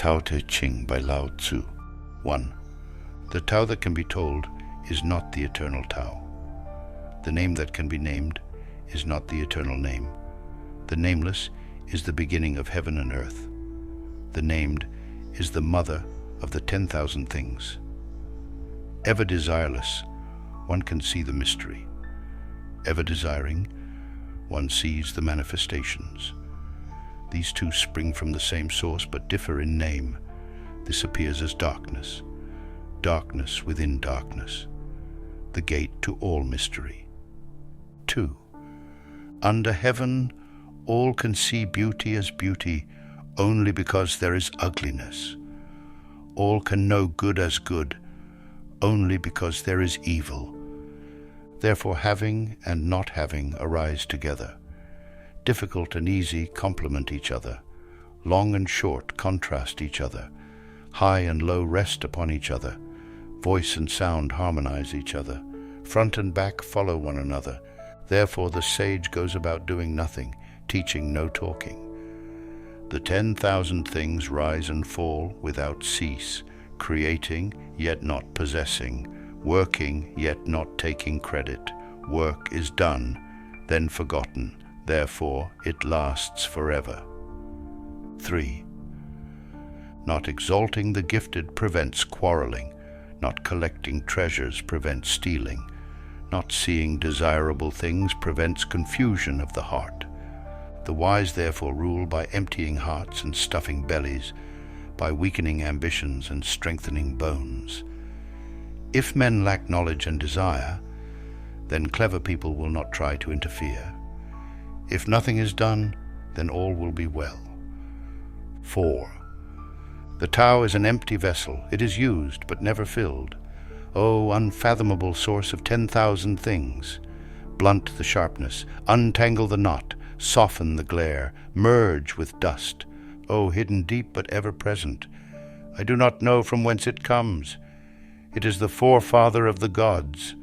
Tao Te Ching by Lao Tzu. 1. The Tao that can be told is not the eternal Tao. The name that can be named is not the eternal name. The nameless is the beginning of heaven and earth. The named is the mother of the 10,000 things. Ever desireless, one can see the mystery. Ever desiring, one sees the manifestations. These two spring from the same source but differ in name. This appears as darkness, darkness within darkness, the gate to all mystery. 2. Under heaven, all can see beauty as beauty only because there is ugliness. All can know good as good only because there is evil. Therefore having and not having arise together. Difficult and easy complement each other. Long and short contrast each other. High and low rest upon each other. Voice and sound harmonize each other. Front and back follow one another. Therefore the sage goes about doing nothing, teaching no talking. The 10,000 things rise and fall without cease, creating yet not possessing, working yet not taking credit. Work is done, then forgotten, therefore it lasts forever. 3. Not exalting the gifted prevents quarreling, not collecting treasures prevents stealing, not seeing desirable things prevents confusion of the heart. The wise therefore rule by emptying hearts and stuffing bellies, by weakening ambitions and strengthening bones. If men lack knowledge and desire, then clever people will not try to interfere. If nothing is done, then all will be well. 4. The Tao is an empty vessel. It is used, but never filled. O unfathomable source of 10,000 things! Blunt the sharpness, untangle the knot, soften the glare, merge with dust. O hidden deep but ever present! I do not know from whence it comes. It is the forefather of the gods.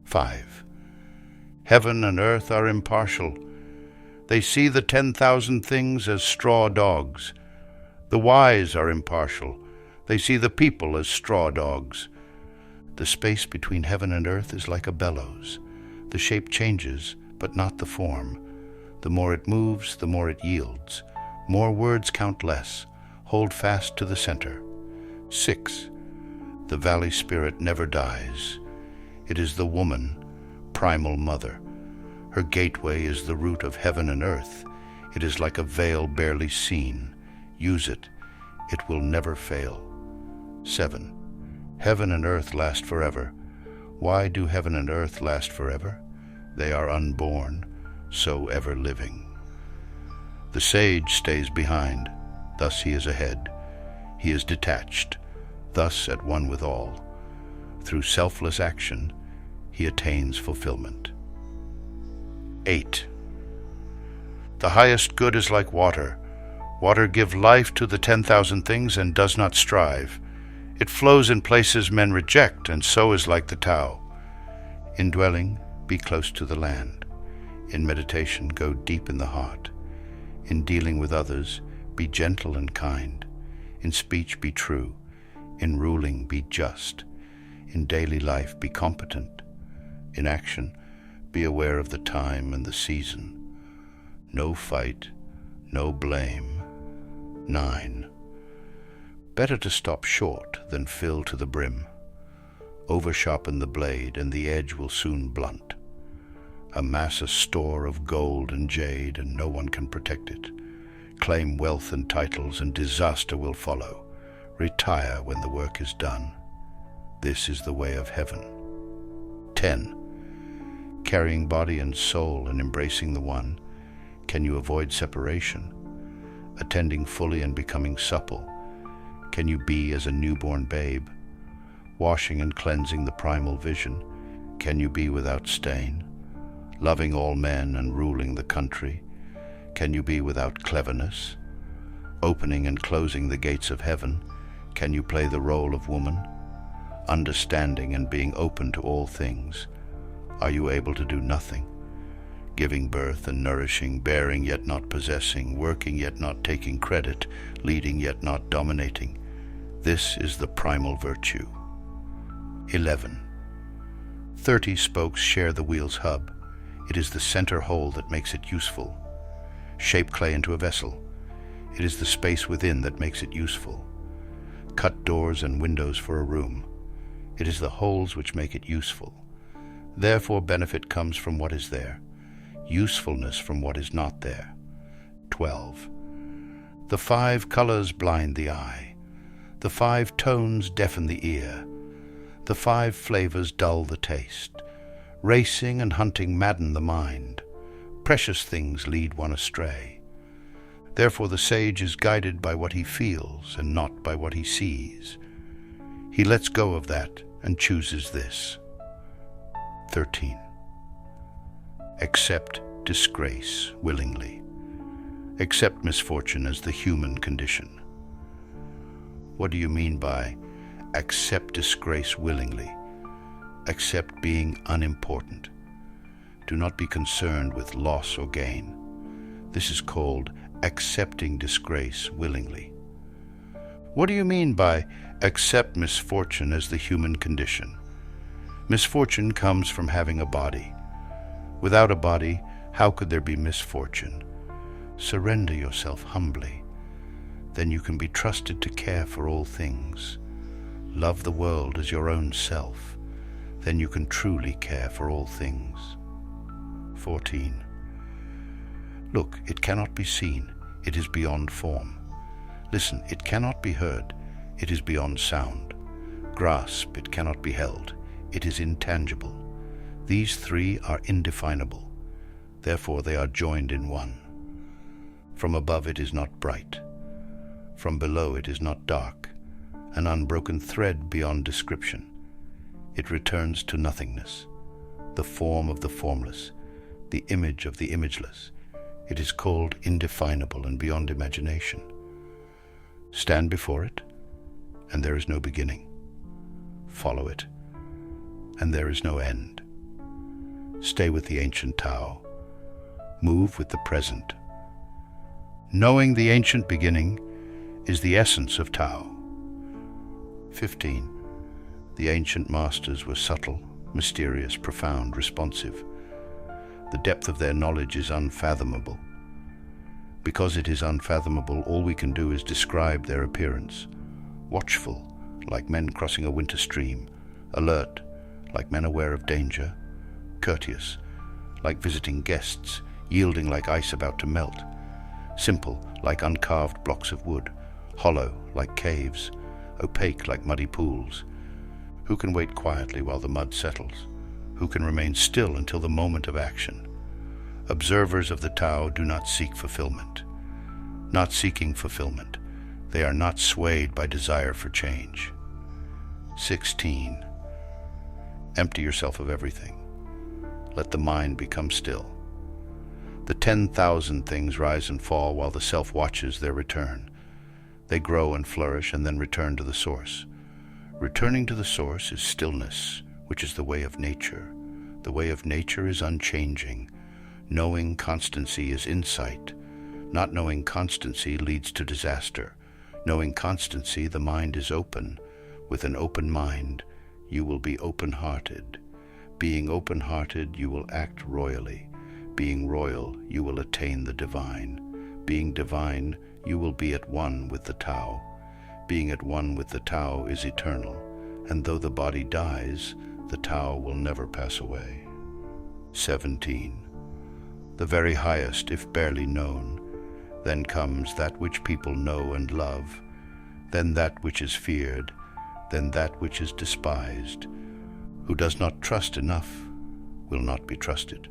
5. Heaven and earth are impartial. They see the 10,000 things as straw dogs. The wise are impartial. They see the people as straw dogs. The space between heaven and earth is like a bellows. The shape changes, but not the form. The more it moves, the more it yields. More words count less. Hold fast to the center. 6. The valley spirit never dies. It is the woman, primal mother. Her gateway is the root of heaven and earth. It is like a veil barely seen. Use it. It will never fail. 7. Heaven and earth last forever. Why do heaven and earth last forever? They are unborn, so ever living. The sage stays behind, thus he is ahead. He is detached, thus at one with all. Through selfless action, he attains fulfillment. 8. The highest good is like water. Water gives life to the 10,000 things and does not strive. It flows in places men reject, and so is like the Tao. In dwelling, be close to the land. In meditation, go deep in the heart. In dealing with others, be gentle and kind. In speech, be true. In ruling, be just. In daily life, be competent. In action, be aware of the time and the season. No fight, no blame. 9. Better to stop short than fill to the brim. Over-sharpen the blade, and the edge will soon blunt. Amass a store of gold and jade, and no one can protect it. Claim wealth and titles, and disaster will follow. Retire when the work is done. This is the way of heaven. 10. Carrying body and soul and embracing the one, can you avoid separation? Attending fully and becoming supple, can you be as a newborn babe? Washing and cleansing the primal vision, can you be without stain? Loving all men and ruling the country, can you be without cleverness? Opening and closing the gates of heaven, can you play the role of woman? Understanding and being open to all things, are you able to do nothing? giving birth and nourishing, bearing yet not possessing, working yet not taking credit, leading yet not dominating. This is the primal virtue. 11. 30 spokes share the wheel's hub. It is the center hole that makes it useful. Shape clay into a vessel. It is the space within that makes it useful. Cut doors and windows for a room. It is the holes which make it useful. Therefore benefit comes from what is there, usefulness from what is not there. 12. The 5 colors blind the eye. The 5 tones deafen the ear. The 5 flavors dull the taste. Racing and hunting madden the mind. Precious things lead one astray. Therefore the sage is guided by what he feels and not by what he sees. He lets go of that and chooses this. 13. Accept disgrace willingly. Accept misfortune as the human condition. What do you mean by accept disgrace willingly? Accept being unimportant. Do not be concerned with loss or gain. This is called accepting disgrace willingly. What do you mean by accept misfortune as the human condition? Misfortune comes from having a body. Without a body, how could there be misfortune? Surrender yourself humbly. Then you can be trusted to care for all things. Love the world as your own self. Then you can truly care for all things. 14. Look, it cannot be seen. It is beyond form. Listen, it cannot be heard. It is beyond sound. Grasp, it cannot be held. It is intangible. These 3 are indefinable. Therefore they are joined in one. From above it is not bright. From below it is not dark. An unbroken thread beyond description. It returns to nothingness, the form of the formless, the image of the imageless. It is called indefinable and beyond imagination. Stand before it, and there is no beginning. Follow it, and there is no end. Stay with the ancient Tao. Move with the present. Knowing the ancient beginning is the essence of Tao. 15. The ancient masters were subtle, mysterious, profound, responsive. The depth of their knowledge is unfathomable. Because it is unfathomable, all we can do is describe their appearance. Watchful, like men crossing a winter stream. Alert, like men aware of danger. Courteous, like visiting guests. Yielding like ice about to melt. Simple, like uncarved blocks of wood. Hollow, like caves. Opaque, like muddy pools. Who can wait quietly while the mud settles? Who can remain still until the moment of action? Observers of the Tao do not seek fulfillment. Not seeking fulfillment, they are not swayed by desire for change. 16. Empty yourself of everything. Let the mind become still. The 10,000 things rise and fall while the self watches their return. They grow and flourish and then return to the source. Returning to the source is stillness, which is the way of nature. The way of nature is unchanging. Knowing constancy is insight. Not knowing constancy leads to disaster. Knowing constancy, the mind is open. With an open mind, you will be open-hearted. Being open-hearted, you will act royally. Being royal, you will attain the divine. Being divine, you will be at one with the Tao. Being at one with the Tao is eternal, and though the body dies, the Tao will never pass away. 17. The very highest, if barely known. Then comes that which people know and love, then that which is feared, then that which is despised. Who does not trust enough will not be trusted.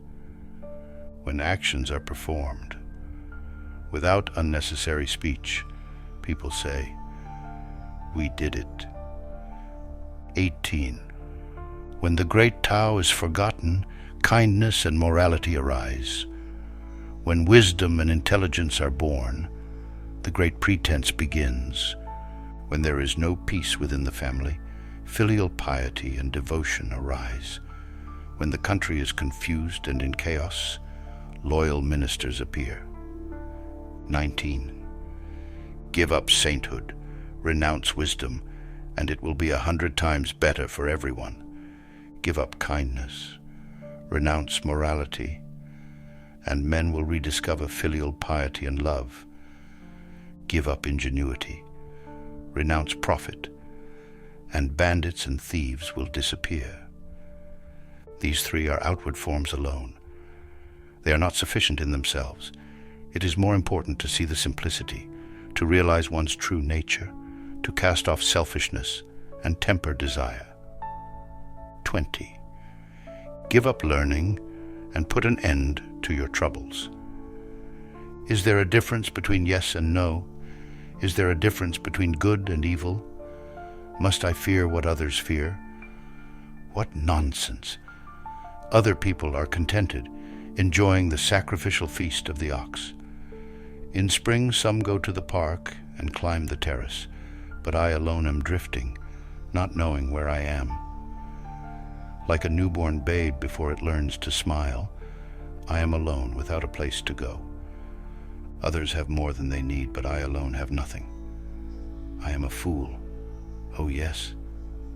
When actions are performed, without unnecessary speech, people say, "We did it." 18. When the great Tao is forgotten, kindness and morality arise. When wisdom and intelligence are born, the great pretense begins. When there is no peace within the family, filial piety and devotion arise. When the country is confused and in chaos, loyal ministers appear. 19. Give up sainthood, renounce wisdom, and it will be 100 times better for everyone. Give up kindness, renounce morality, and men will rediscover filial piety and love. Give up ingenuity, renounce profit, and bandits and thieves will disappear. These three are outward forms alone. They are not sufficient in themselves. It is more important to see the simplicity, to realize one's true nature, to cast off selfishness and temper desire. 20. Give up learning and put an end to your troubles. Is there a difference between yes and no? Is there a difference between good and evil? Must I fear what others fear? What nonsense! Other people are contented, enjoying the sacrificial feast of the ox. In spring some go to the park and climb the terrace, but I alone am drifting, not knowing where I am. Like a newborn babe before it learns to smile, I am alone without a place to go. Others have more than they need, but I alone have nothing. I am a fool. Oh yes,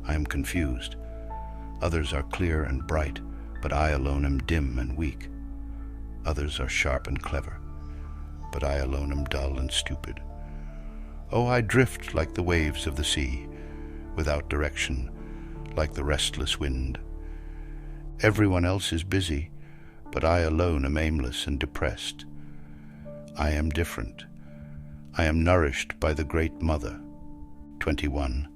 I am confused. Others are clear and bright, but I alone am dim and weak. Others are sharp and clever, but I alone am dull and stupid. Oh, I drift like the waves of the sea, without direction, like the restless wind. Everyone else is busy, but I alone am aimless and depressed. I am different. I am nourished by the Great Mother. 21.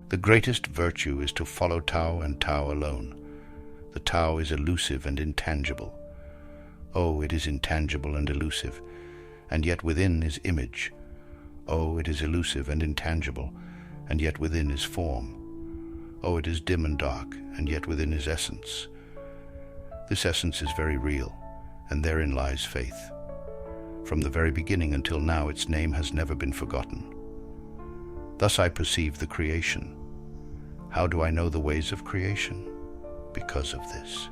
The greatest virtue is to follow Tao and Tao alone. The Tao is elusive and intangible. Oh, it is intangible and elusive, and yet within is image. Oh, it is elusive and intangible, and yet within is form. Oh, it is dim and dark, and yet within is essence. This essence is very real, and therein lies faith. From the very beginning until now, its name has never been forgotten. Thus I perceive the creation. How do I know the ways of creation? Because of this.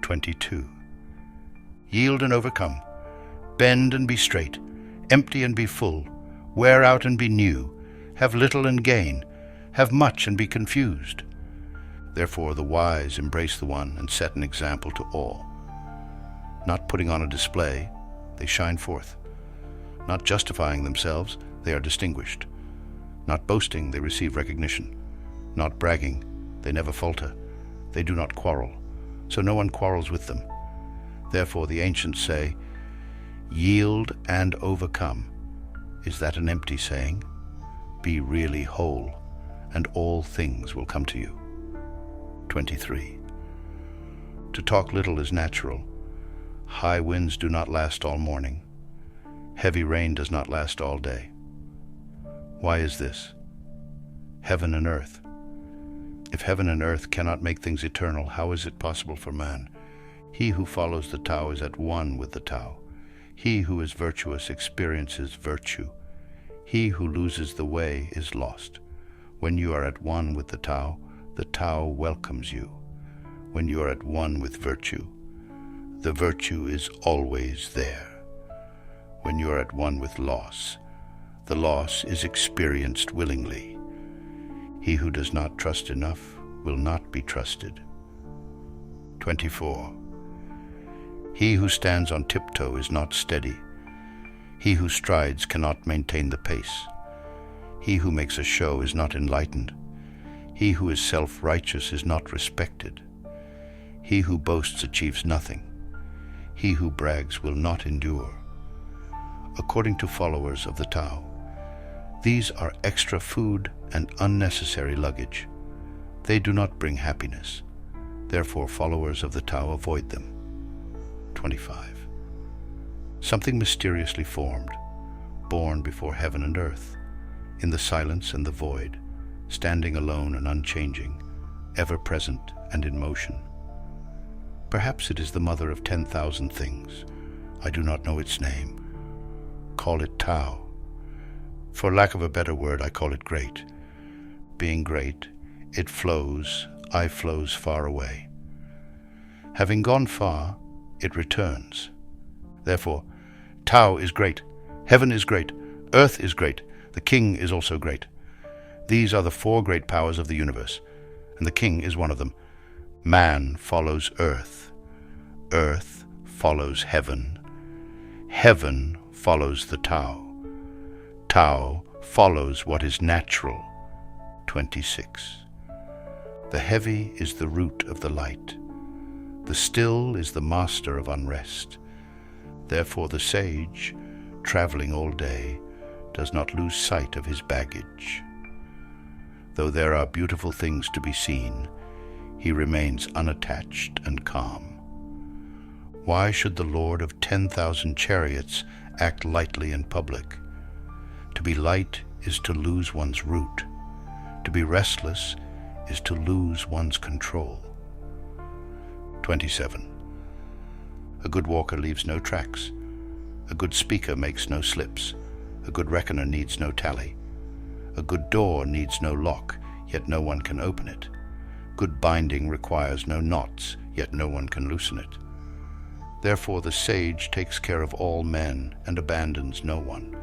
22. Yield and overcome. Bend and be straight. Empty and be full. Wear out and be new. Have little and gain. Have much and be confused. Therefore the wise embrace the one and set an example to all. Not putting on a display, they shine forth. Not justifying themselves, they are distinguished. Not boasting, they receive recognition. Not bragging, they never falter. They do not quarrel, so no one quarrels with them. Therefore the ancients say, yield and overcome. Is that an empty saying? Be really whole, and all things will come to you. 23. To talk little is natural. High winds do not last all morning. Heavy rain does not last all day. Why is this? Heaven and earth. If heaven and earth cannot make things eternal, how is it possible for man? He who follows the Tao is at one with the Tao. He who is virtuous experiences virtue. He who loses the way is lost. When you are at one with the Tao welcomes you. When you are at one with virtue, the virtue is always there. When you are at one with loss, the loss is experienced willingly. He who does not trust enough will not be trusted. 24. He who stands on tiptoe is not steady. He who strides cannot maintain the pace. He who makes a show is not enlightened. He who is self-righteous is not respected. He who boasts achieves nothing. He who brags will not endure. According to followers of the Tao, these are extra food and unnecessary luggage. They do not bring happiness. Therefore, followers of the Tao avoid them. 25. Something mysteriously formed, born before heaven and earth, in the silence and the void, standing alone and unchanging, ever present and in motion. Perhaps it is the mother of 10,000 things. I do not know its name. Call it Tao. For lack of a better word, I call it great. Being great, it flows, I flows far away. Having gone far, it returns. Therefore, Tao is great, heaven is great, earth is great, the king is also great. These are the four great powers of the universe, and the king is one of them. Man follows earth, earth follows heaven, heaven follows the Tao, Tao follows what is natural. 26. The heavy is the root of the light, the still is the master of unrest. Therefore the sage, traveling all day, does not lose sight of his baggage. Though there are beautiful things to be seen, he remains unattached and calm. Why should the lord of 10,000 chariots act lightly in public? To be light is to lose one's root. To be restless is to lose one's control. 27. A good walker leaves no tracks. A good speaker makes no slips. A good reckoner needs no tally. A good door needs no lock, yet no one can open it. Good binding requires no knots, yet no one can loosen it. Therefore the sage takes care of all men and abandons no one.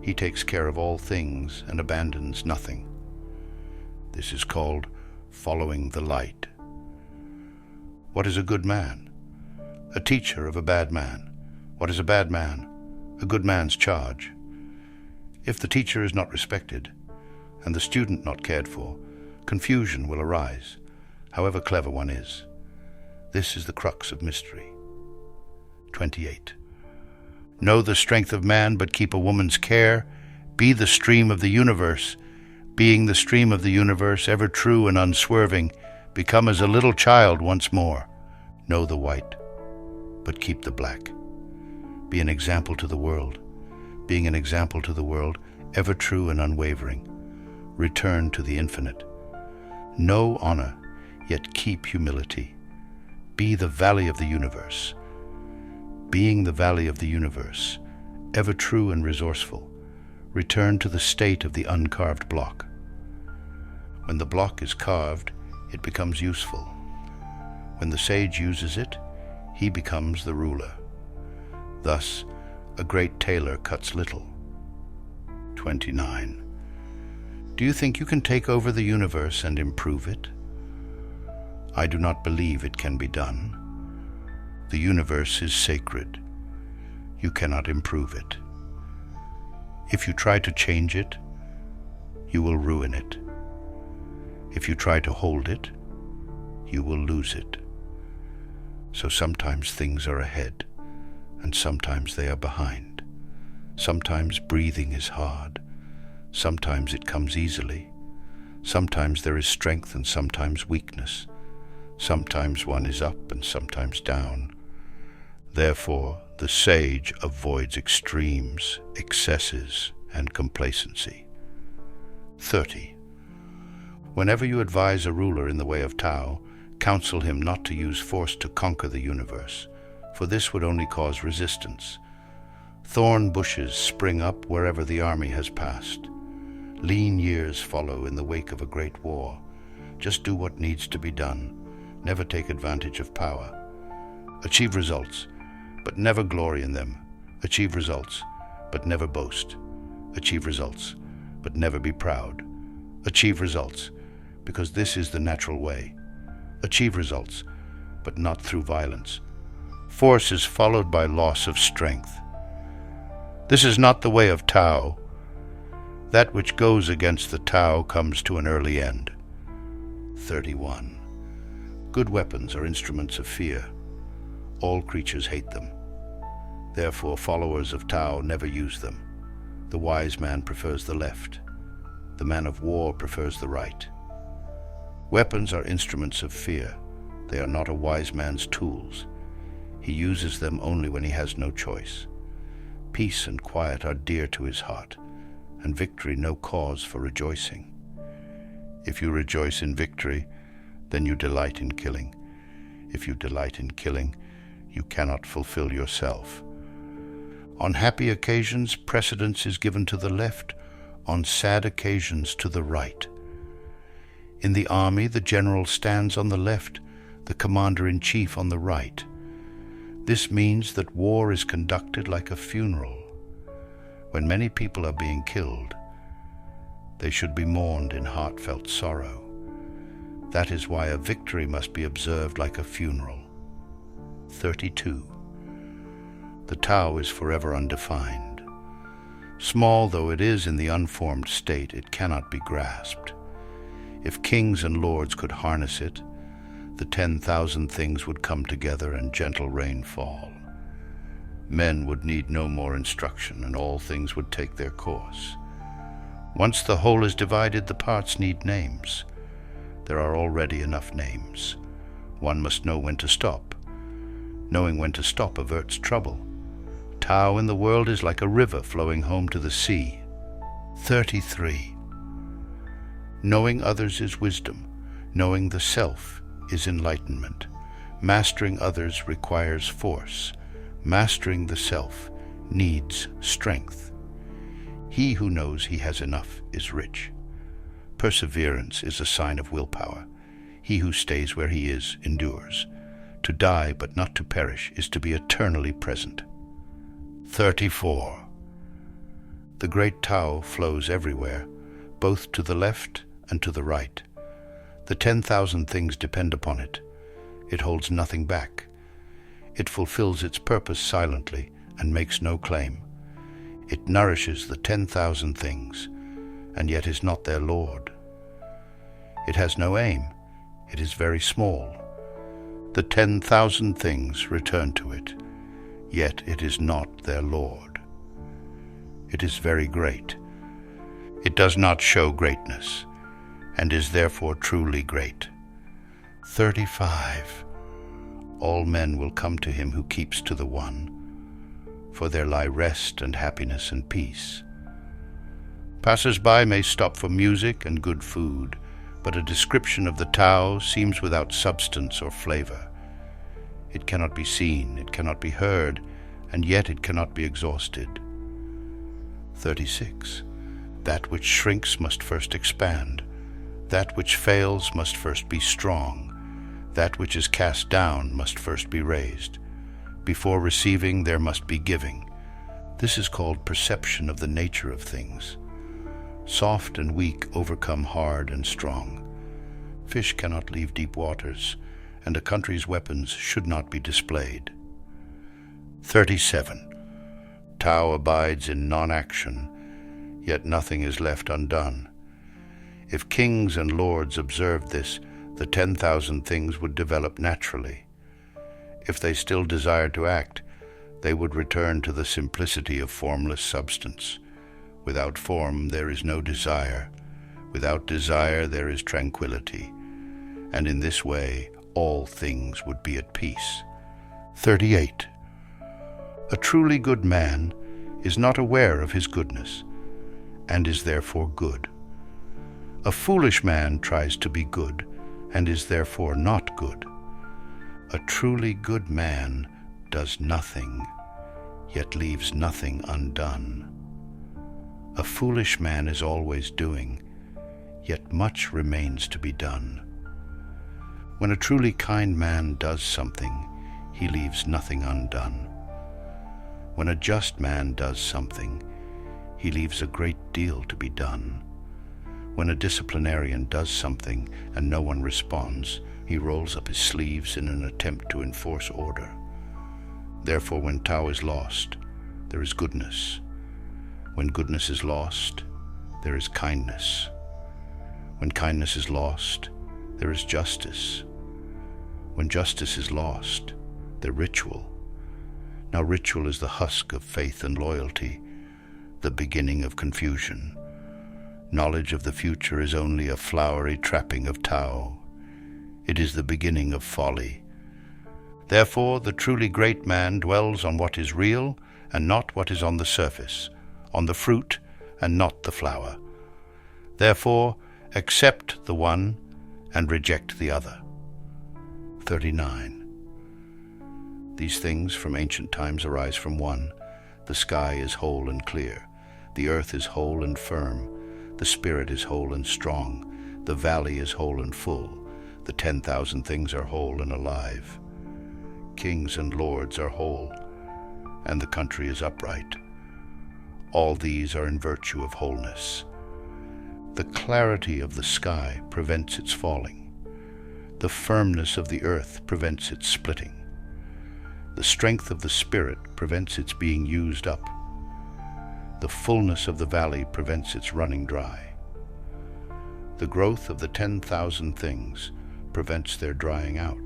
He takes care of all things and abandons nothing. This is called following the light. What is a good man? A teacher of a bad man. What is a bad man? A good man's charge. If the teacher is not respected, and the student not cared for, confusion will arise, however clever one is. This is the crux of mystery. 28. Know the strength of man, but keep a woman's care. Be the stream of the universe. Being the stream of the universe, ever true and unswerving, become as a little child once more. Know the white, but keep the black. Be an example to the world. Being an example to the world, ever true and unwavering. Return to the infinite. Know honor, yet keep humility. Be the valley of the universe. Being the valley of the universe, ever true and resourceful, return to the state of the uncarved block. When the block is carved, it becomes useful. When the sage uses it, he becomes the ruler. Thus, a great tailor cuts little. 29. Do you think you can take over the universe and improve it? I do not believe it can be done. The universe is sacred. You cannot improve it. If you try to change it, you will ruin it. If you try to hold it, you will lose it. So sometimes things are ahead, and sometimes they are behind. Sometimes breathing is hard. Sometimes it comes easily. Sometimes there is strength and sometimes weakness. Sometimes one is up and sometimes down. Therefore, the sage avoids extremes, excesses, and complacency. 30. Whenever you advise a ruler in the way of Tao, counsel him not to use force to conquer the universe, for this would only cause resistance. Thorn bushes spring up wherever the army has passed. Lean years follow in the wake of a great war. Just do what needs to be done. Never take advantage of power. Achieve results, but never glory in them. Achieve results, but never boast. Achieve results, but never be proud. Achieve results, because this is the natural way. Achieve results, but not through violence. Force is followed by loss of strength. This is not the way of Tao. That which goes against the Tao comes to an early end. 31. Good weapons are instruments of fear. All creatures hate them. Therefore, followers of Tao never use them. The wise man prefers the left. The man of war prefers the right. Weapons are instruments of fear. They are not a wise man's tools. He uses them only when he has no choice. Peace and quiet are dear to his heart, and victory no cause for rejoicing. If you rejoice in victory, then you delight in killing. If you delight in killing, you cannot fulfill yourself. On happy occasions, precedence is given to the left, on sad occasions to the right. In the army, the general stands on the left, the commander-in-chief on the right. This means that war is conducted like a funeral. When many people are being killed, they should be mourned in heartfelt sorrow. That is why a victory must be observed like a funeral. 32. The Tao is forever undefined. Small though it is in the unformed state, it cannot be grasped. If kings and lords could harness it, the 10,000 things would come together and gentle rain fall. Men would need no more instruction, and all things would take their course. Once the whole is divided, the parts need names. There are already enough names. One must know when to stop. Knowing when to stop averts trouble. Tao in the world is like a river flowing home to the sea. 33. Knowing others is wisdom. Knowing the self is enlightenment. Mastering others requires force. Mastering the self needs strength. He who knows he has enough is rich. Perseverance is a sign of willpower. He who stays where he is endures. To die but not to perish is to be eternally present. 34. The great Tao flows everywhere, both to the left and to the right. The 10,000 things depend upon it. It holds nothing back. It fulfills its purpose silently and makes no claim. It nourishes the 10,000 things, and yet is not their lord. It has no aim. It is very small. The 10,000 things return to it, yet it is not their lord. It is very great. It does not show greatness, and is therefore truly great. 35. All men will come to him who keeps to the one, for there lie rest and happiness and peace. Passers-by may stop for music and good food, but a description of the Tao seems without substance or flavor. It cannot be seen, it cannot be heard, and yet it cannot be exhausted. 36. That which shrinks must first expand. That which fails must first be strong. That which is cast down must first be raised. Before receiving, there must be giving. This is called perception of the nature of things. Soft and weak overcome hard and strong. Fish cannot leave deep waters, and a country's weapons should not be displayed. 37. Tao abides in non-action, yet nothing is left undone. If kings and lords observed this, the 10,000 things would develop naturally. If they still desired to act, they would return to the simplicity of formless substance. Without form there is no desire. Without desire there is tranquility. And in this way all things would be at peace. 38. A truly good man is not aware of his goodness, and is therefore good. A foolish man tries to be good, and is therefore not good. A truly good man does nothing, yet leaves nothing undone. A foolish man is always doing, yet much remains to be done. When a truly kind man does something, he leaves nothing undone. When a just man does something, he leaves a great deal to be done. When a disciplinarian does something and no one responds, he rolls up his sleeves in an attempt to enforce order. Therefore, when Tao is lost, there is goodness. When goodness is lost, there is kindness. When kindness is lost, there is justice. When justice is lost, there is ritual. Now ritual is the husk of faith and loyalty, the beginning of confusion. Knowledge of the future is only a flowery trapping of Tao. It is the beginning of folly. Therefore, the truly great man dwells on what is real and not what is on the surface, on the fruit and not the flower. Therefore, accept the one and reject the other. 39. These things from ancient times arise from one. The sky is whole and clear. The earth is whole and firm. The spirit is whole and strong. The valley is whole and full. The 10,000 things are whole and alive. kings and lords are whole, and the country is upright. All these are in virtue of wholeness. The clarity of the sky prevents its falling. The firmness of the earth prevents its splitting. The strength of the spirit prevents its being used up. The fullness of the valley prevents its running dry. The growth of the 10,000 things prevents their drying out.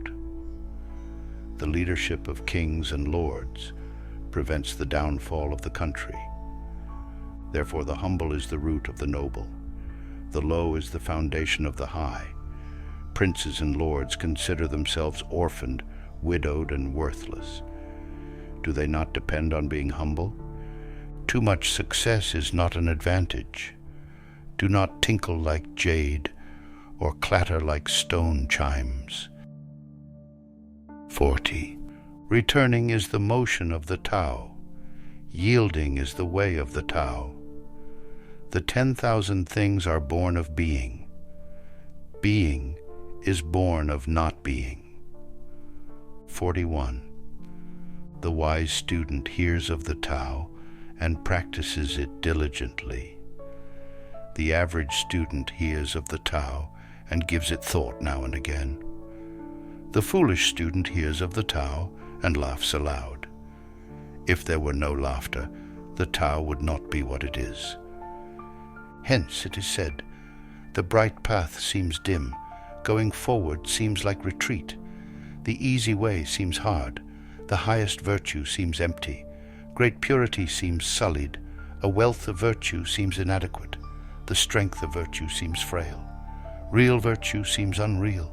The leadership of kings and lords prevents the downfall of the country. Therefore the humble is the root of the noble. The low is the foundation of the high. Princes and lords consider themselves orphaned, widowed, and worthless. Do they not depend on being humble? Too much success is not an advantage. Do not tinkle like jade, or clatter like stone chimes. 40. Returning is the motion of the Tao. Yielding is the way of the Tao. The 10,000 things are born of being. Being is born of not being. 41. The wise student hears of the Tao and practices it diligently. The average student hears of the Tao and gives it thought now and again. The foolish student hears of the Tao and laughs aloud. If there were no laughter, the Tao would not be what it is. Hence it is said, the bright path seems dim, going forward seems like retreat. The easy way seems hard, the highest virtue seems empty, great purity seems sullied, a wealth of virtue seems inadequate, the strength of virtue seems frail, real virtue seems unreal,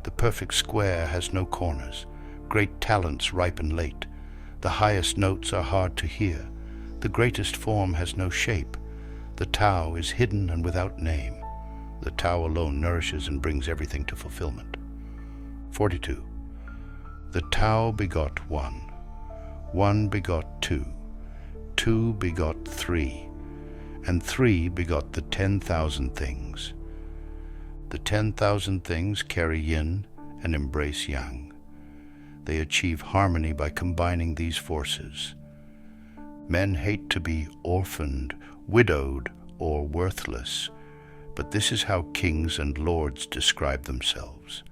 the perfect square has no corners, great talents ripen late, the highest notes are hard to hear, the greatest form has no shape, the Tao is hidden and without name. The Tao alone nourishes and brings everything to fulfillment. 42. The Tao begot one. One begot two. Two begot three. And three begot the 10,000 things. The 10,000 things carry yin and embrace yang. They achieve harmony by combining these forces. Men hate to be orphaned, widowed, or worthless, but this is how kings and lords describe themselves.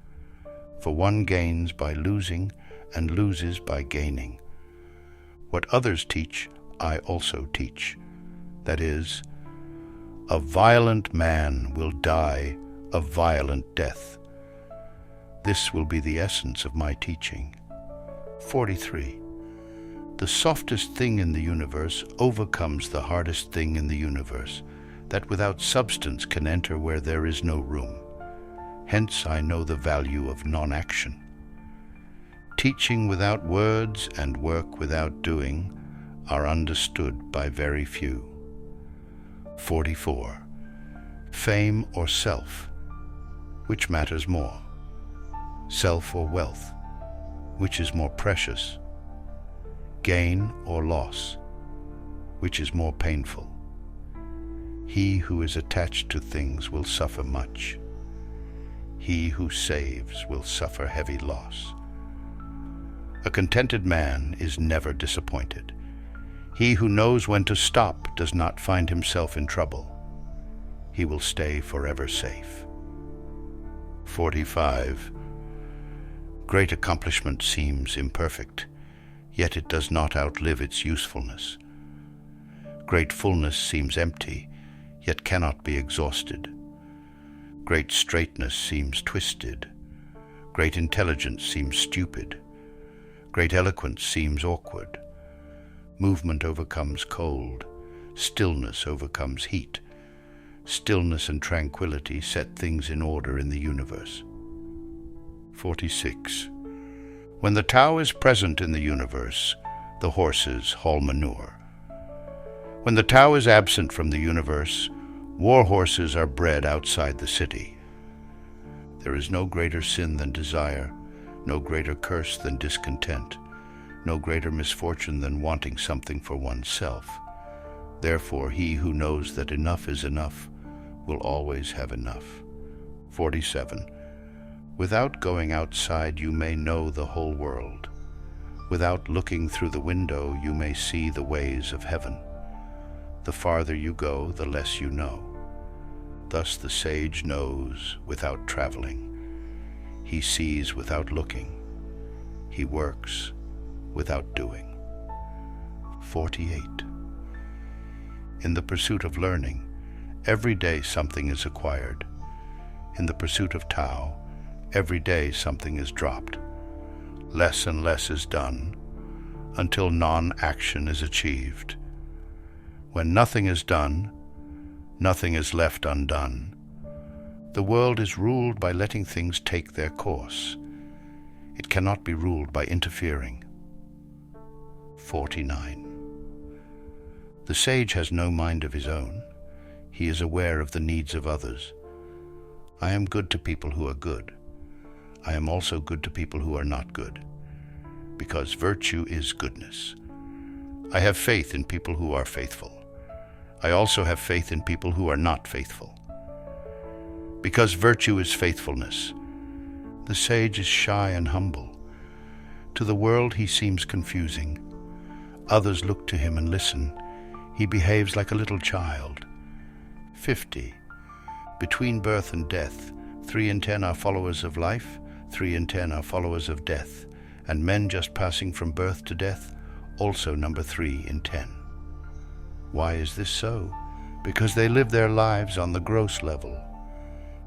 For one gains by losing and loses by gaining. What others teach, I also teach. That is, a violent man will die a violent death. This will be the essence of my teaching. 43. The softest thing in the universe overcomes the hardest thing in the universe, that without substance can enter where there is no room. Hence I know the value of non-action. Teaching without words and work without doing are understood by very few. 44. Fame or self, which matters more? Self or wealth, which is more precious? Gain or loss, which is more painful? He who is attached to things will suffer much. He who saves will suffer heavy loss. A contented man is never disappointed. He who knows when to stop does not find himself in trouble. He will stay forever safe. 45. Great accomplishment seems imperfect, yet it does not outlive its usefulness. Great fullness seems empty, yet cannot be exhausted. Great straightness seems twisted. Great intelligence seems stupid. Great eloquence seems awkward. Movement overcomes cold. Stillness overcomes heat. Stillness and tranquility set things in order in the universe. 46. When the Tao is present in the universe, the horses haul manure. When the Tao is absent from the universe, war horses are bred outside the city. There is no greater sin than desire, no greater curse than discontent, no greater misfortune than wanting something for oneself. Therefore, he who knows that enough is enough will always have enough. 47. Without going outside, you may know the whole world. Without looking through the window, you may see the ways of heaven. The farther you go, the less you know. Thus the sage knows without traveling. He sees without looking. He works without doing. 48. In the pursuit of learning, every day something is acquired. In the pursuit of Tao, every day something is dropped. Less and less is done until non-action is achieved. When nothing is done, nothing is left undone. The world is ruled by letting things take their course. It cannot be ruled by interfering. 49. The sage has no mind of his own. He is aware of the needs of others. I am good to people who are good. I am also good to people who are not good, because virtue is goodness. I have faith in people who are faithful. I also have faith in people who are not faithful. Because virtue is faithfulness, the sage is shy and humble. To the world he seems confusing. Others look to him and listen. He behaves like a little child. 50. Between birth and death, 3 in 10 are followers of life, 3 in 10 are followers of death, and men just passing from birth to death also number 3 in 10. Why is this so? Because they live their lives on the gross level.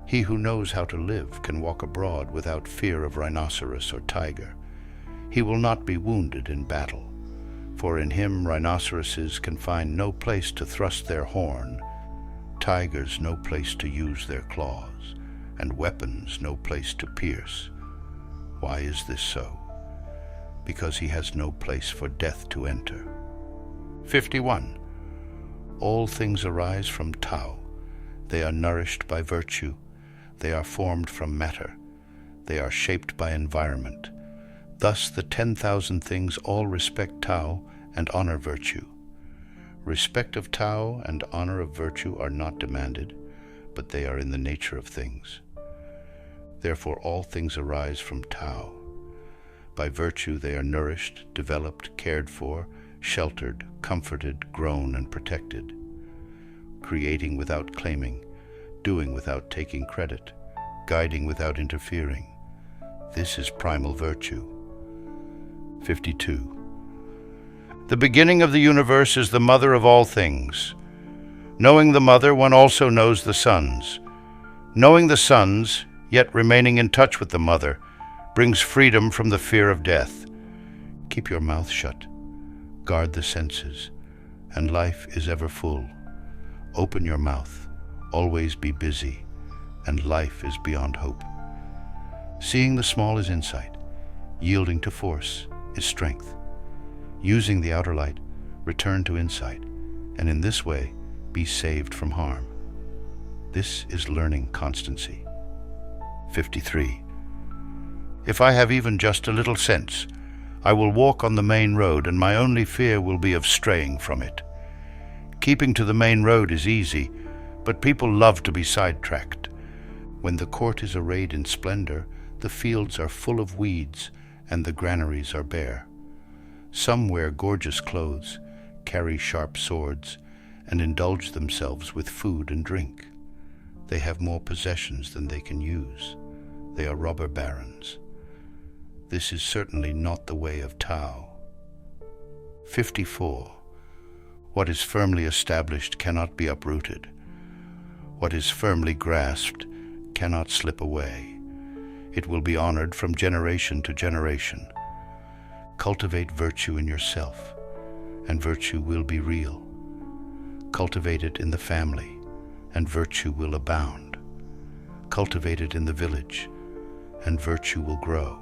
He who knows how to live can walk abroad without fear of rhinoceros or tiger. He will not be wounded in battle, for in him rhinoceroses can find no place to thrust their horn, tigers no place to use their claws, and weapons no place to pierce. Why is this so? Because he has no place for death to enter. 51. All things arise from Tao. They are nourished by virtue. They are formed from matter. They are shaped by environment. Thus the 10,000 things all respect Tao and honor virtue. Respect of Tao and honor of virtue are not demanded, but they are in the nature of things. Therefore all things arise from Tao. By virtue they are nourished, developed, cared for, sheltered, comforted, grown, and protected. Creating without claiming, doing without taking credit, guiding without interfering. This is primal virtue. 52. The beginning of the universe is the mother of all things. Knowing the mother, one also knows the sons. Knowing the sons, yet remaining in touch with the mother, brings freedom from the fear of death. Keep your mouth shut. Guard the senses, and life is ever full. Open your mouth, always be busy, and life is beyond hope. Seeing the small is insight. Yielding to force is strength. Using the outer light, return to insight, and in this way be saved from harm. This is learning constancy. 53. If I have even just a little sense, I will walk on the main road, and my only fear will be of straying from it. Keeping to the main road is easy, but people love to be sidetracked. When the court is arrayed in splendor, the fields are full of weeds, and the granaries are bare. Some wear gorgeous clothes, carry sharp swords, and indulge themselves with food and drink. They have more possessions than they can use. They are robber barons. This is certainly not the way of Tao. 54. What is firmly established cannot be uprooted. What is firmly grasped cannot slip away. It will be honored from generation to generation. Cultivate virtue in yourself, and virtue will be real. Cultivate it in the family, and virtue will abound. Cultivate it in the village, and virtue will grow.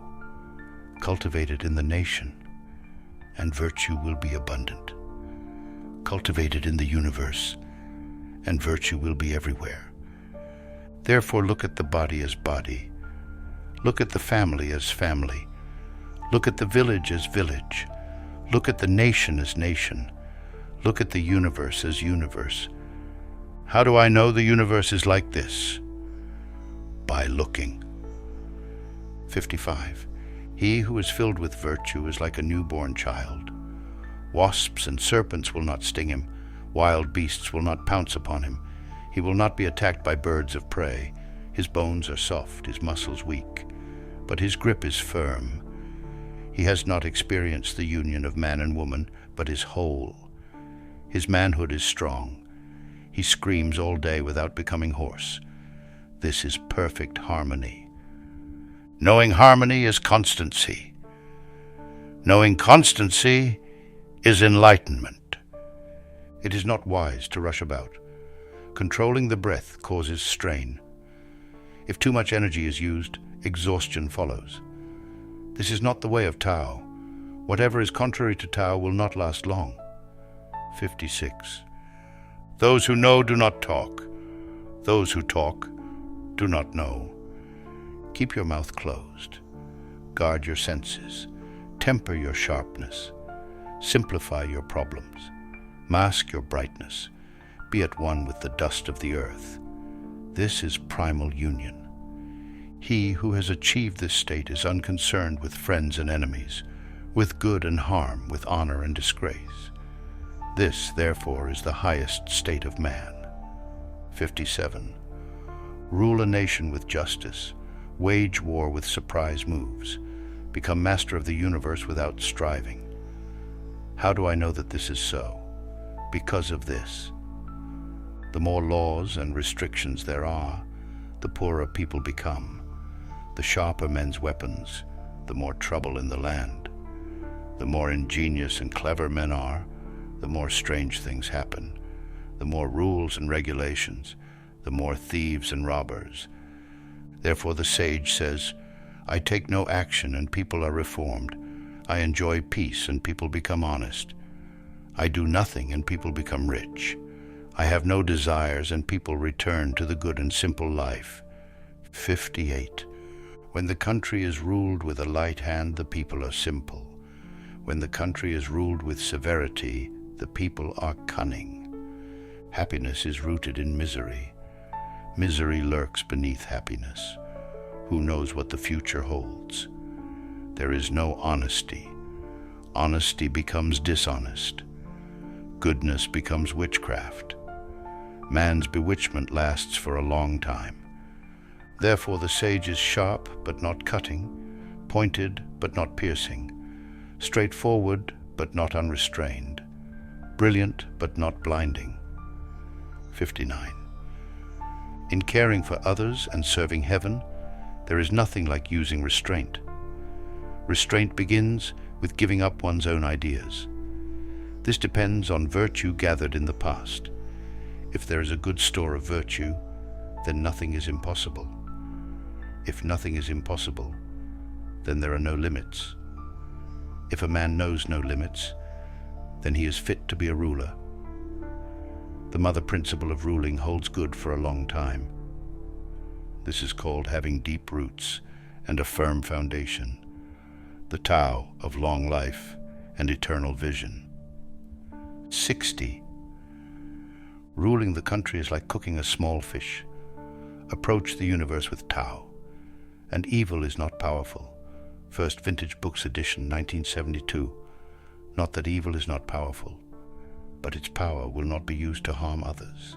Cultivate it in the nation, and virtue will be abundant. Cultivate it in the universe, and virtue will be everywhere. Therefore look at the body as body. Look at the family as family. Look at the village as village. Look at the nation as nation. Look at the universe as universe. How do I know the universe is like this? By looking. 55. He who is filled with virtue is like a newborn child. Wasps and serpents will not sting him. Wild beasts will not pounce upon him. He will not be attacked by birds of prey. His bones are soft, his muscles weak, but his grip is firm. He has not experienced the union of man and woman, but is whole. His manhood is strong. He screams all day without becoming hoarse. This is perfect harmony. Knowing harmony is constancy. Knowing constancy is enlightenment. It is not wise to rush about. Controlling the breath causes strain. If too much energy is used, exhaustion follows. This is not the way of Tao. Whatever is contrary to Tao will not last long. 56. Those who know do not talk. Those who talk do not know. Keep your mouth closed. Guard your senses. Temper your sharpness. Simplify your problems. Mask your brightness. Be at one with the dust of the earth. This is primal union. He who has achieved this state is unconcerned with friends and enemies, with good and harm, with honor and disgrace. This, therefore, is the highest state of man. 57. Rule a nation with justice. Wage war with surprise moves. Become master of the universe without striving. How do I know that this is so? Because of this. The more laws and restrictions there are, the poorer people become. The sharper men's weapons, the more trouble in the land. The more ingenious and clever men are, the more strange things happen. The more rules and regulations, the more thieves and robbers. Therefore the sage says, I take no action and people are reformed. I enjoy peace and people become honest. I do nothing and people become rich. I have no desires and people return to the good and simple life. 58. When the country is ruled with a light hand, the people are simple. When the country is ruled with severity, the people are cunning. Happiness is rooted in misery. Misery lurks beneath happiness. Who knows what the future holds? There is no honesty. Honesty becomes dishonest. Goodness becomes witchcraft. Man's bewitchment lasts for a long time. Therefore the sage is sharp but not cutting, pointed but not piercing, straightforward but not unrestrained, brilliant but not blinding. 59. In caring for others and serving heaven, there is nothing like using restraint. Restraint begins with giving up one's own ideas. This depends on virtue gathered in the past. If there is a good store of virtue, then nothing is impossible. If nothing is impossible, then there are no limits. If a man knows no limits, then he is fit to be a ruler. The mother principle of ruling holds good for a long time. This is called having deep roots and a firm foundation, the Tao of long life and eternal vision. 60. Ruling the country is like cooking a small fish. Approach the universe with Tao, and evil is not powerful. First Vintage Books Edition, 1972. Not that evil is not powerful, but its power will not be used to harm others.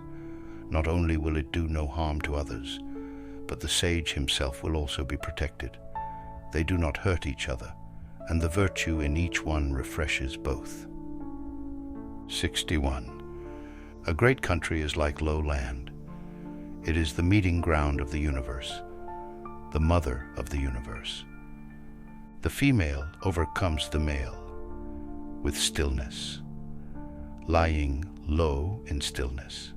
Not only will it do no harm to others, but the sage himself will also be protected. They do not hurt each other, and the virtue in each one refreshes both. 61. A great country is like low land. It is the meeting ground of the universe, the mother of the universe. The female overcomes the male with stillness, lying low in stillness.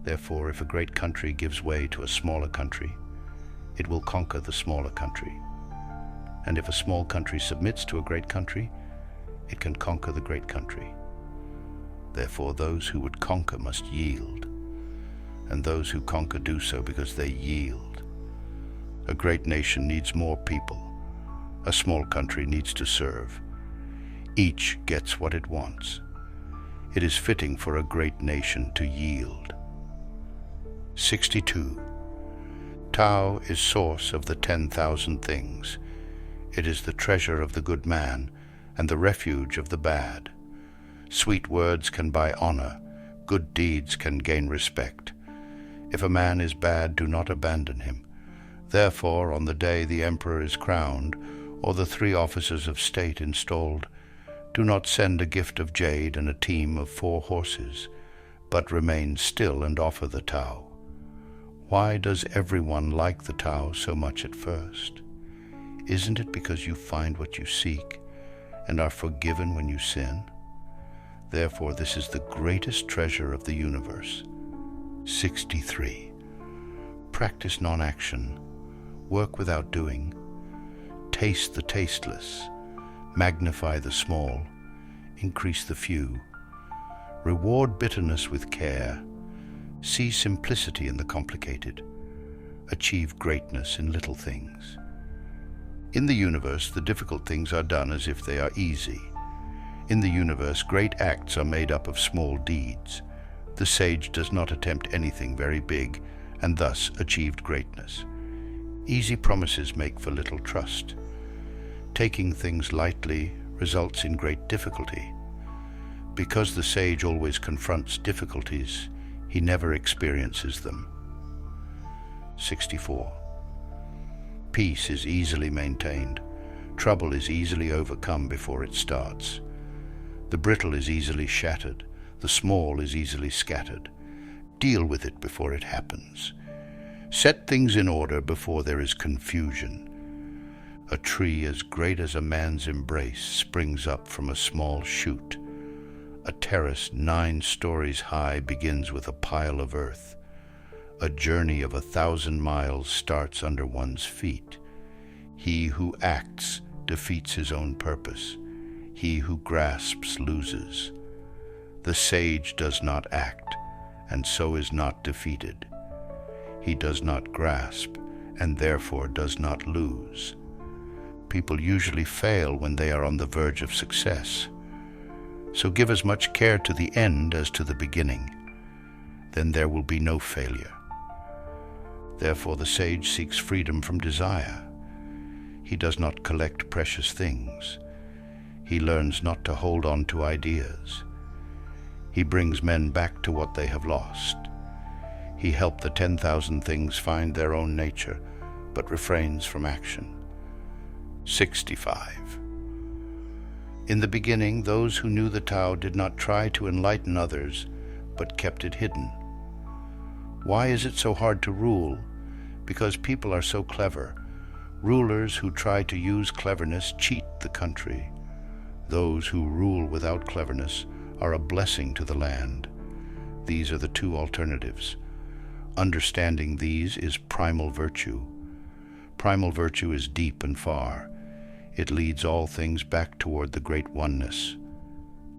Therefore, if a great country gives way to a smaller country, it will conquer the smaller country. And if a small country submits to a great country, it can conquer the great country. Therefore, those who would conquer must yield, and those who conquer do so because they yield. A great nation needs more people. A small country needs to serve. Each gets what it wants. It is fitting for a great nation to yield. 62. Tao is source of the 10,000 things. It is the treasure of the good man and the refuge of the bad. Sweet words can buy honor, good deeds can gain respect. If a man is bad, do not abandon him. Therefore, on the day the emperor is crowned, or the 3 officers of state installed, do not send a gift of jade and a team of 4 horses, but remain still and offer the Tao. Why does everyone like the Tao so much at first? Isn't it because you find what you seek and are forgiven when you sin? Therefore, this is the greatest treasure of the universe. 63. Practice non-action. Work without doing. Taste the tasteless. Magnify the small. Increase the few. Reward bitterness with care. See simplicity in the complicated. Achieve greatness in little things. In the universe, the difficult things are done as if they are easy. In the universe, great acts are made up of small deeds. The sage does not attempt anything very big, and thus achieved greatness. Easy promises make for little trust. Taking things lightly results in great difficulty. Because the sage always confronts difficulties, he never experiences them. 64. Peace is easily maintained. Trouble is easily overcome before it starts. The brittle is easily shattered. The small is easily scattered. Deal with it before it happens. Set things in order before there is confusion. A tree as great as a man's embrace springs up from a small shoot. A terrace 9 stories high begins with a pile of earth. A journey of 1,000 miles starts under one's feet. He who acts defeats his own purpose. He who grasps loses. The sage does not act, and so is not defeated. He does not grasp, and therefore does not lose. People usually fail when they are on the verge of success. So give as much care to the end as to the beginning. Then there will be no failure. Therefore the sage seeks freedom from desire. He does not collect precious things. He learns not to hold on to ideas. He brings men back to what they have lost. He helped the 10,000 things find their own nature, but refrains from action. 65. In the beginning, those who knew the Tao did not try to enlighten others, but kept it hidden. Why is it so hard to rule? Because people are so clever. Rulers who try to use cleverness cheat the country. Those who rule without cleverness are a blessing to the land. These are the 2 alternatives. Understanding these is primal virtue. Primal virtue is deep and far. It leads all things back toward the great oneness.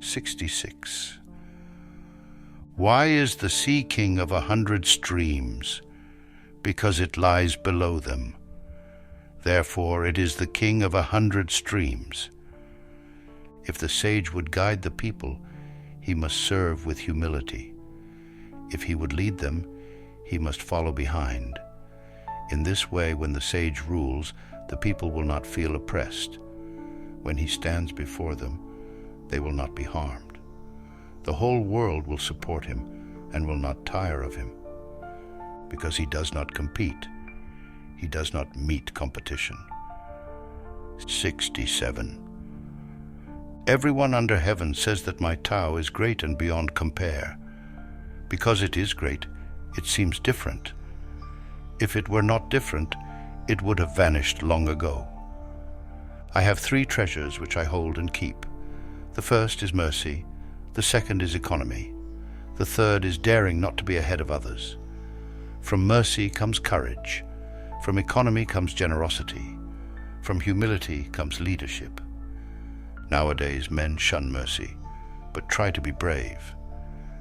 66. Why is the sea king of 100 streams? Because it lies below them. Therefore it is the king of 100 streams. If the sage would guide the people, he must serve with humility. If he would lead them, he must follow behind. In this way, when the sage rules, the people will not feel oppressed. When he stands before them, they will not be harmed. The whole world will support him and will not tire of him. Because he does not compete, he does not meet competition. 67. Everyone under heaven says that my Tao is great and beyond compare. Because it is great, it seems different. If it were not different, it would have vanished long ago. I have 3 treasures which I hold and keep. The first is mercy, the second is economy, the third is daring not to be ahead of others. From mercy comes courage, from economy comes generosity, from humility comes leadership. Nowadays men shun mercy, but try to be brave.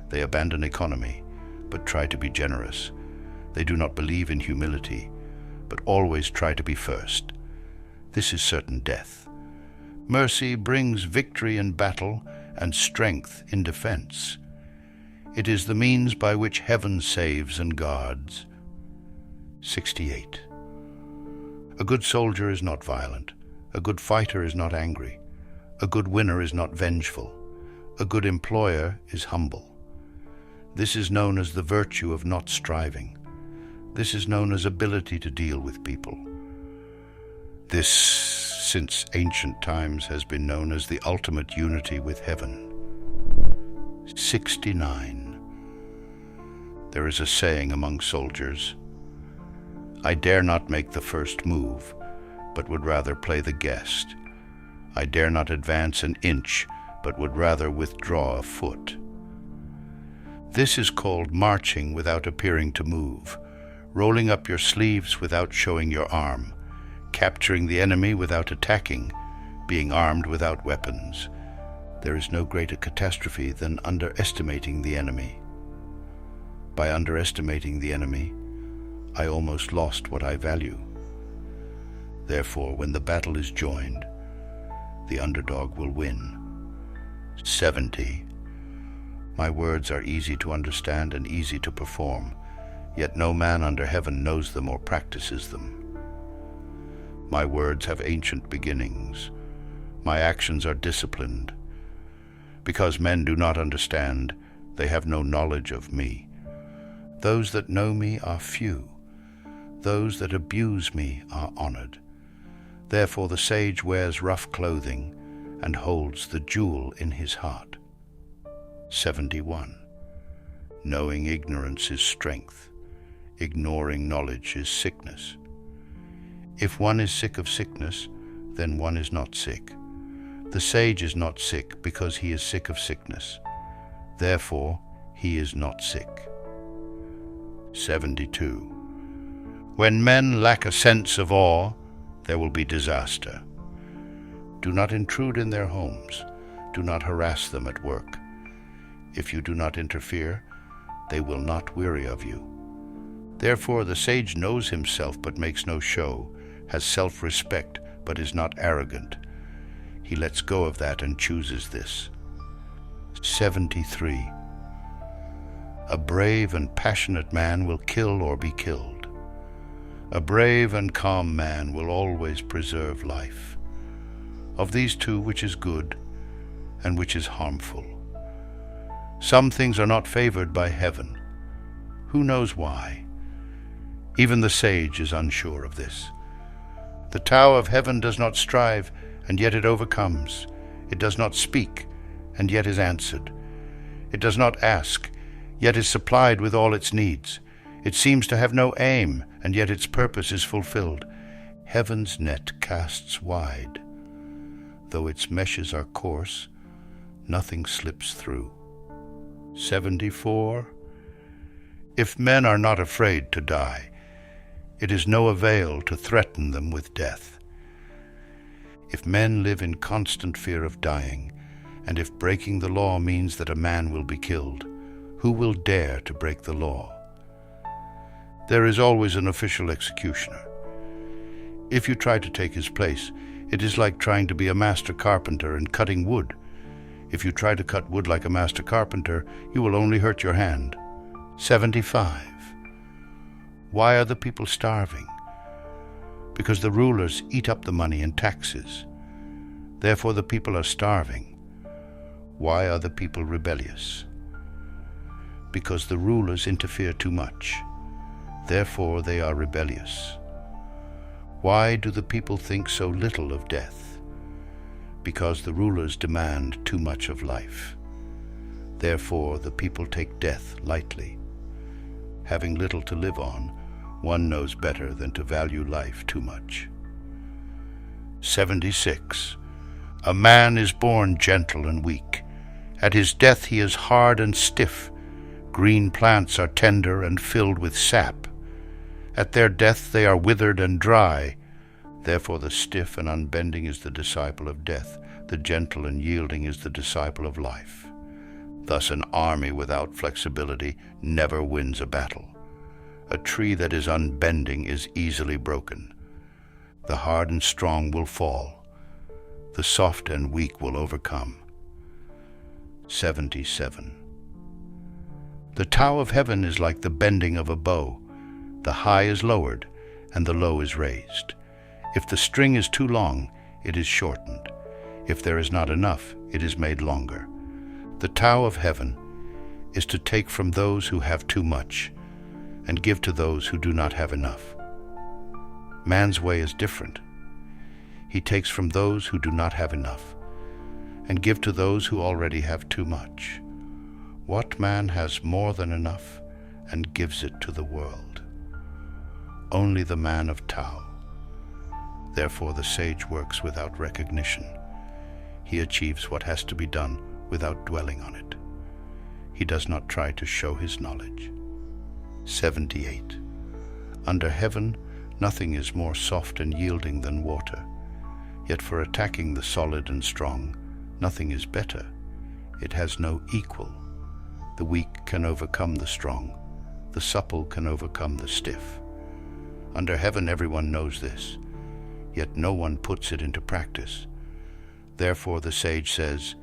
They abandon economy, but try to be generous. They do not believe in humility, but always try to be first. This is certain death. Mercy brings victory in battle and strength in defense. It is the means by which heaven saves and guards. 68. A good soldier is not violent. A good fighter is not angry. A good winner is not vengeful. A good employer is humble. This is known as the virtue of not striving. This is known as ability to deal with people. This, since ancient times, has been known as the ultimate unity with heaven. 69. There is a saying among soldiers, "I dare not make the first move, but would rather play the guest. I dare not advance an inch, but would rather withdraw a foot." This is called marching without appearing to move, rolling up your sleeves without showing your arm, capturing the enemy without attacking, being armed without weapons. There is no greater catastrophe than underestimating the enemy. By underestimating the enemy, I almost lost what I value. Therefore, when the battle is joined, the underdog will win. 70. My words are easy to understand and easy to perform, yet no man under heaven knows them or practices them. My words have ancient beginnings. My actions are disciplined. Because men do not understand, they have no knowledge of me. Those that know me are few. Those that abuse me are honored. Therefore the sage wears rough clothing and holds the jewel in his heart. 71. Knowing ignorance is strength. Ignoring knowledge is sickness. If one is sick of sickness, then one is not sick. The sage is not sick because he is sick of sickness. Therefore, he is not sick. 72. When men lack a sense of awe, there will be disaster. Do not intrude in their homes. Do not harass them at work. If you do not interfere, they will not weary of you. Therefore, the sage knows himself but makes no show, has self-respect but is not arrogant. He lets go of that and chooses this. 73. A brave and passionate man will kill or be killed. A brave and calm man will always preserve life. Of these two, which is good and which is harmful? Some things are not favored by heaven. Who knows why? Even the sage is unsure of this. The Tao of heaven does not strive, and yet it overcomes. It does not speak, and yet is answered. It does not ask, yet is supplied with all its needs. It seems to have no aim, and yet its purpose is fulfilled. Heaven's net casts wide. Though its meshes are coarse, nothing slips through. 74. If men are not afraid to die, it is no avail to threaten them with death. If men live in constant fear of dying, and if breaking the law means that a man will be killed, who will dare to break the law? There is always an official executioner. If you try to take his place, it is like trying to be a master carpenter and cutting wood. If you try to cut wood like a master carpenter, you will only hurt your hand. 75. Why are the people starving? Because the rulers eat up the money in taxes. Therefore the people are starving. Why are the people rebellious? Because the rulers interfere too much. Therefore they are rebellious. Why do the people think so little of death? Because the rulers demand too much of life. Therefore the people take death lightly. Having little to live on, one knows better than to value life too much. 76. A man is born gentle and weak. At his death he is hard and stiff. Green plants are tender and filled with sap. At their death they are withered and dry. Therefore the stiff and unbending is the disciple of death. The gentle and yielding is the disciple of life. Thus an army without flexibility never wins a battle. A tree that is unbending is easily broken. The hard and strong will fall. The soft and weak will overcome. 77. The Tao of heaven is like the bending of a bow. The high is lowered, and the low is raised. If the string is too long, it is shortened. If there is not enough, it is made longer. The Tao of heaven is to take from those who have too much and give to those who do not have enough. Man's way is different. He takes from those who do not have enough and give to those who already have too much. What man has more than enough and gives it to the world? Only the man of Tao. Therefore the sage works without recognition. He achieves what has to be done without dwelling on it. He does not try to show his knowledge. 78. Under heaven, nothing is more soft and yielding than water. Yet for attacking the solid and strong, nothing is better. It has no equal. The weak can overcome the strong. The supple can overcome the stiff. Under heaven, everyone knows this, yet no one puts it into practice. Therefore the sage says,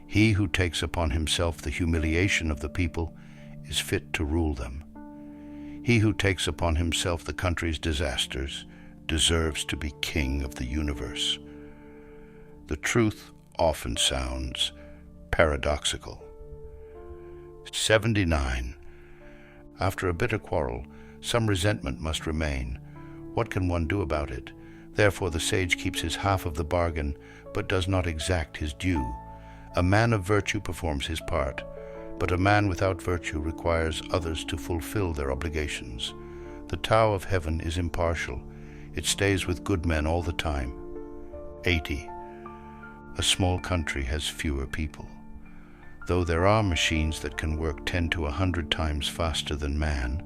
"He who takes upon himself the humiliation of the people is fit to rule them. He who takes upon himself the country's disasters deserves to be king of the universe." The truth often sounds paradoxical. 79. After a bitter quarrel, some resentment must remain. What can one do about it? Therefore the sage keeps his half of the bargain, but does not exact his due. A man of virtue performs his part, but a man without virtue requires others to fulfill their obligations. The Tao of heaven is impartial. It stays with good men all the time. 80. A small country has fewer people. Though there are machines that can work 10 to 100 times faster than man,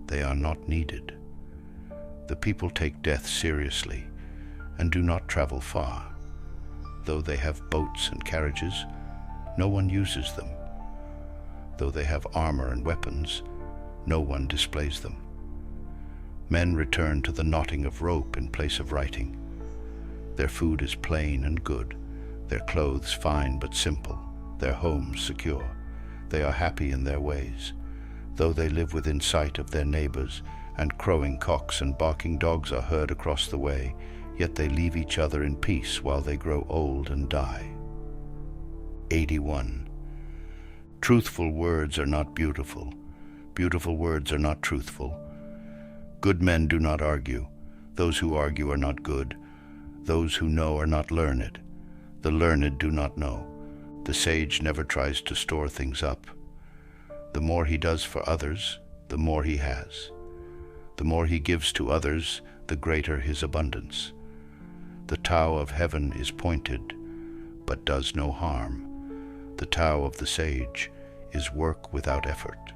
they are not needed. The people take death seriously and do not travel far. Though they have boats and carriages, no one uses them. Though they have armor and weapons, no one displays them. Men return to the knotting of rope in place of writing. Their food is plain and good, their clothes fine but simple, their homes secure. They are happy in their ways. Though they live within sight of their neighbors, and crowing cocks and barking dogs are heard across the way, yet they leave each other in peace while they grow old and die. 81. Truthful words are not beautiful. Beautiful words are not truthful. Good men do not argue. Those who argue are not good. Those who know are not learned. The learned do not know. The sage never tries to store things up. The more he does for others, the more he has. The more he gives to others, the greater his abundance. The Tao of heaven is pointed, but does no harm. The Tao of the sage is work without effort.